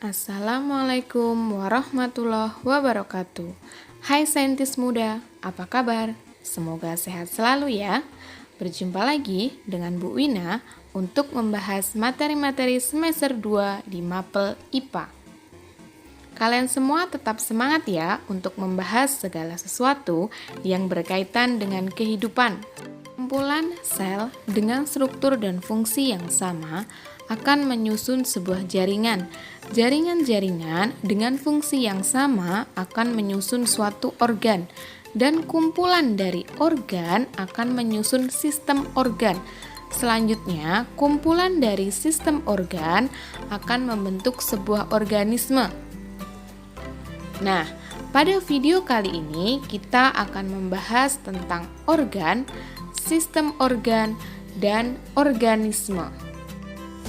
Assalamualaikum warahmatullahi wabarakatuh. Hai saintis muda, apa kabar? Semoga sehat selalu ya. Berjumpa lagi dengan Bu Wina untuk membahas materi-materi semester 2 di Mapel IPA. Kalian semua tetap semangat ya untuk membahas segala sesuatu yang berkaitan dengan kehidupan. Kumpulan sel dengan struktur dan fungsi yang sama akan menyusun sebuah jaringan. Jaringan-jaringan dengan fungsi yang sama akan menyusun suatu organ, dan kumpulan dari organ akan menyusun sistem organ. Selanjutnya, kumpulan dari sistem organ akan membentuk sebuah organisme. Nah, pada video kali ini kita akan membahas tentang organ, sistem organ, dan organisme.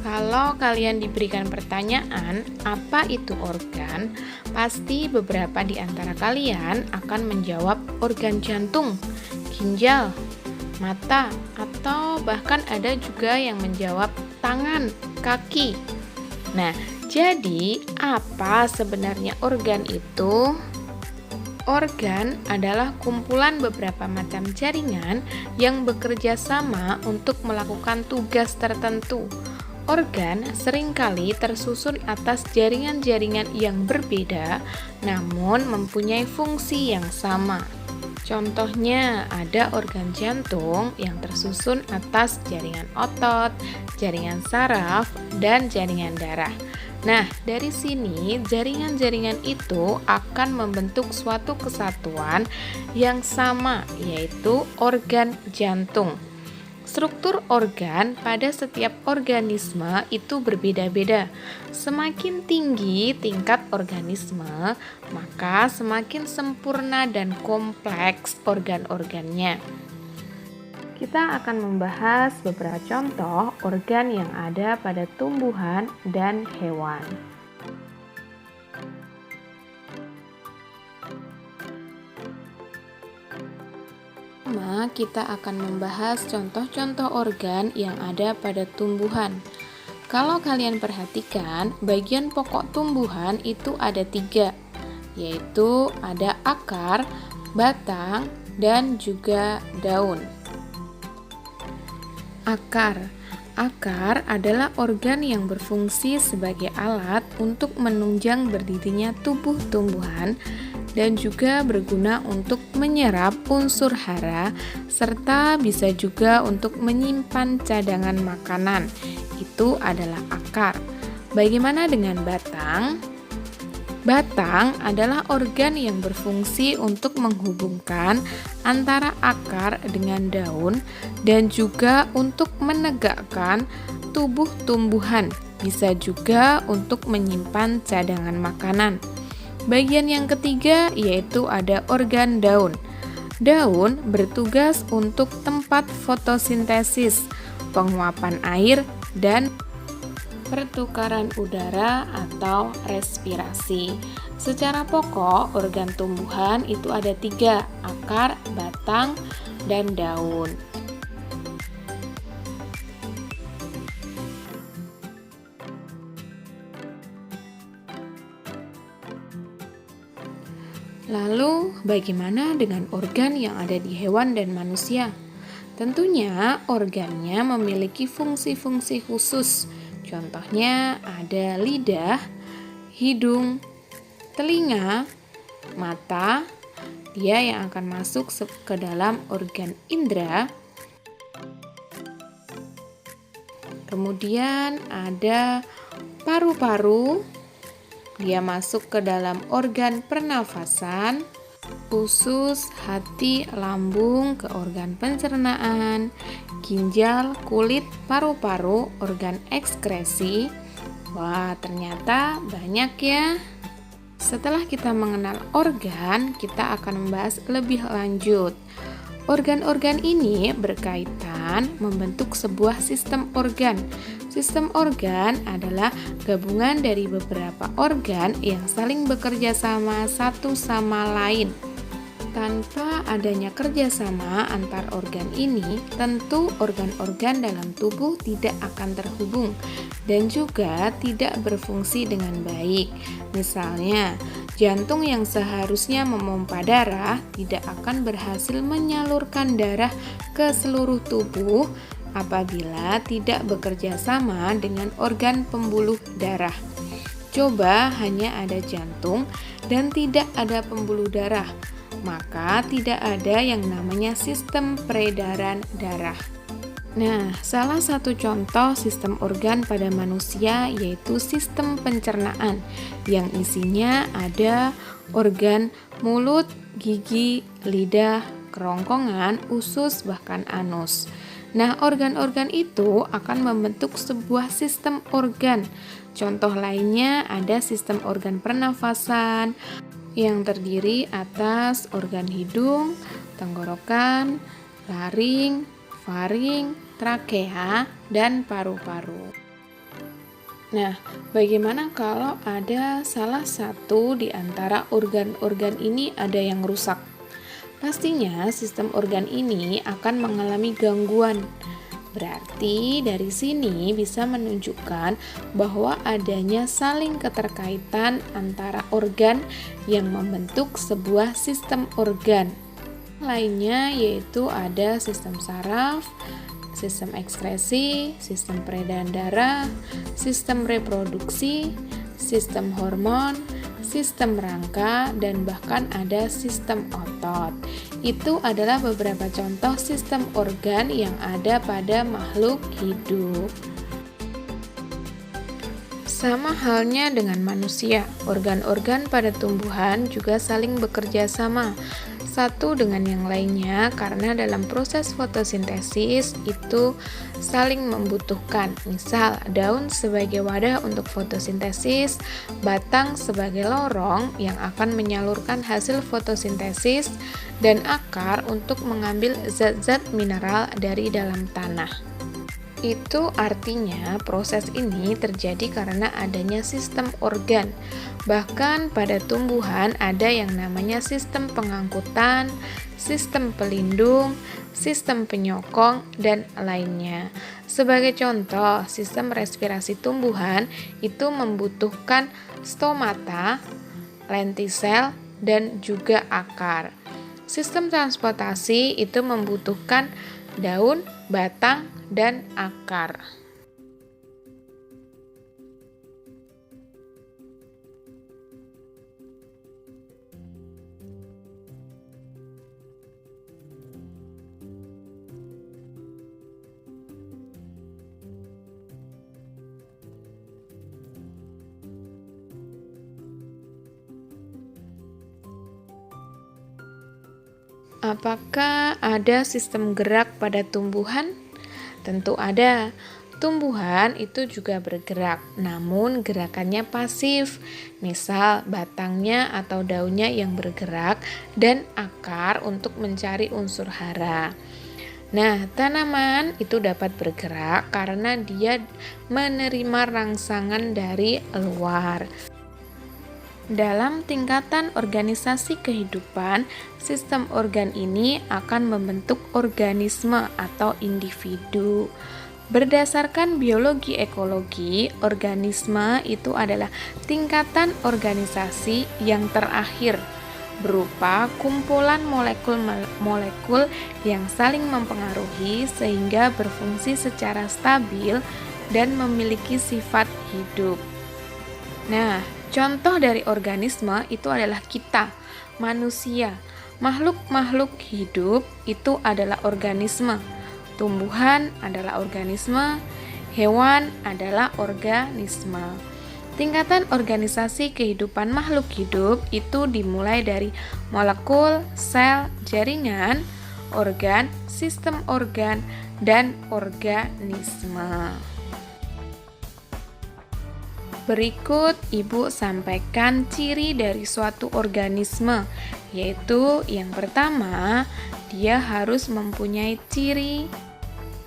Kalau kalian diberikan pertanyaan, apa itu organ? Pasti beberapa di antara kalian akan menjawab organ jantung, ginjal, mata, atau bahkan ada juga yang menjawab tangan, kaki. Nah, jadi apa sebenarnya organ itu? Organ adalah kumpulan beberapa macam jaringan yang bekerja sama untuk melakukan tugas tertentu. Organ seringkali tersusun atas jaringan-jaringan yang berbeda, namun mempunyai fungsi yang sama. Contohnya, ada organ jantung yang tersusun atas jaringan otot, jaringan saraf, dan jaringan darah. Nah, dari sini jaringan-jaringan itu akan membentuk suatu kesatuan yang sama, yaitu organ jantung. Struktur organ pada setiap organisme itu berbeda-beda. Semakin tinggi tingkat organisme, maka semakin sempurna dan kompleks organ-organnya. Kita akan membahas beberapa contoh organ yang ada pada tumbuhan dan hewan. Pertama, kita akan membahas contoh-contoh organ yang ada pada tumbuhan. Kalau kalian perhatikan, bagian pokok tumbuhan itu ada 3, yaitu ada akar, batang, dan juga daun. Akar adalah organ yang berfungsi sebagai alat untuk menunjang berdirinya tubuh tumbuhan dan juga berguna untuk menyerap unsur hara serta bisa juga untuk menyimpan cadangan makanan. Itu adalah akar. Bagaimana dengan batang? Batang adalah organ yang berfungsi untuk menghubungkan antara akar dengan daun dan juga untuk menegakkan tubuh tumbuhan, bisa juga untuk menyimpan cadangan makanan. Bagian yang ketiga yaitu ada organ daun. Daun bertugas untuk tempat fotosintesis, penguapan air, dan pertukaran udara atau respirasi. Secara pokok, organ tumbuhan itu ada 3, akar, batang, dan daun. Lalu, bagaimana dengan organ yang ada di hewan dan manusia? Tentunya, organnya memiliki fungsi-fungsi khusus. Contohnya ada lidah, hidung, telinga, mata, dia yang akan masuk ke dalam organ indera. Kemudian ada paru-paru, dia masuk ke dalam organ pernafasan, usus, hati, lambung ke organ pencernaan, ginjal, kulit, paru-paru, organ ekskresi. Wah, ternyata banyak ya. Setelah kita mengenal organ, kita akan membahas lebih lanjut. Organ-organ ini berkaitan membentuk sebuah sistem organ. Sistem organ adalah gabungan dari beberapa organ yang saling bekerja sama satu sama lain. Tanpa adanya kerjasama antar organ ini, tentu organ-organ dalam tubuh tidak akan terhubung dan juga tidak berfungsi dengan baik. Misalnya, jantung yang seharusnya memompa darah tidak akan berhasil menyalurkan darah ke seluruh tubuh apabila tidak bekerja sama dengan organ pembuluh darah. Coba hanya ada jantung dan tidak ada pembuluh darah, maka tidak ada yang namanya sistem peredaran darah. Nah, salah satu contoh sistem organ pada manusia yaitu sistem pencernaan yang isinya ada organ mulut, gigi, lidah, kerongkongan, usus, bahkan anus. Nah, organ-organ itu akan membentuk sebuah sistem organ. Contoh lainnya ada sistem organ pernafasan yang terdiri atas organ hidung, tenggorokan, laring, faring, trakea, dan paru-paru. Nah, bagaimana kalau ada salah satu di antara organ-organ ini ada yang rusak? Pastinya sistem organ ini akan mengalami gangguan. Berarti dari sini bisa menunjukkan bahwa adanya saling keterkaitan antara organ yang membentuk sebuah sistem organ. Lainnya yaitu ada sistem saraf, sistem ekskresi, sistem peredaran darah, sistem reproduksi, sistem hormon, sistem rangka, dan bahkan ada sistem otot. Itu adalah beberapa contoh sistem organ yang ada pada makhluk hidup. Sama halnya dengan manusia, organ-organ pada tumbuhan juga saling bekerja sama satu dengan yang lainnya karena dalam proses fotosintesis itu saling membutuhkan. Misal, daun sebagai wadah untuk fotosintesis, batang sebagai lorong yang akan menyalurkan hasil fotosintesis, dan akar untuk mengambil zat-zat mineral dari dalam tanah. Itu artinya proses ini terjadi karena adanya sistem organ. Bahkan pada tumbuhan ada yang namanya sistem pengangkutan, sistem pelindung, sistem penyokong, dan lainnya. Sebagai contoh, sistem respirasi tumbuhan itu membutuhkan stomata, lentisel, dan juga akar. Sistem transportasi itu membutuhkan daun, batang, dan akar. Apakah ada sistem gerak pada tumbuhan? Tentu ada. Tumbuhan itu juga bergerak, namun gerakannya pasif. Misal, batangnya atau daunnya yang bergerak dan akar untuk mencari unsur hara. Nah, tanaman itu dapat bergerak karena dia menerima rangsangan dari luar. Dalam tingkatan organisasi kehidupan, sistem organ ini akan membentuk organisme atau individu. Berdasarkan biologi ekologi, organisme itu adalah tingkatan organisasi yang terakhir, berupa kumpulan molekul-molekul yang saling mempengaruhi sehingga berfungsi secara stabil dan memiliki sifat hidup. Nah, contoh dari organisme itu adalah kita, manusia. Makhluk-makhluk hidup itu adalah organisme. Tumbuhan adalah organisme, hewan adalah organisme. Tingkatan organisasi kehidupan makhluk hidup itu dimulai dari molekul, sel, jaringan, organ, sistem organ, dan organisme. Berikut Ibu sampaikan ciri dari suatu organisme, yaitu yang pertama, dia harus mempunyai ciri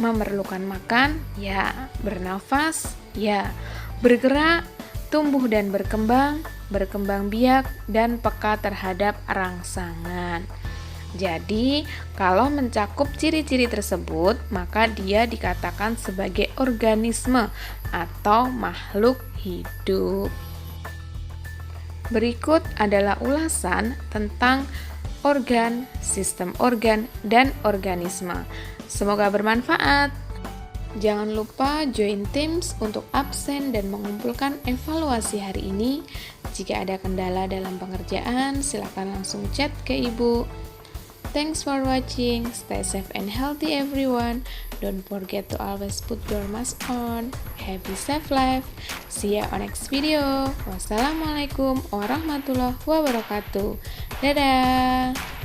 memerlukan makan, ya, bernafas, ya, bergerak, tumbuh dan berkembang biak, dan peka terhadap rangsangan. Jadi, kalau mencakup ciri-ciri tersebut, maka dia dikatakan sebagai organisme atau makhluk hidup. Berikut adalah ulasan tentang organ, sistem organ, dan organisme. Semoga bermanfaat. Jangan lupa join Teams untuk absen dan mengumpulkan evaluasi hari ini. Jika ada kendala dalam pengerjaan, silakan langsung chat ke Ibu. Thanks for watching. Stay safe and healthy everyone. Don't forget to always put your mask on. Happy safe life. See you on next video. Wassalamualaikum warahmatullahi wabarakatuh. Dadah.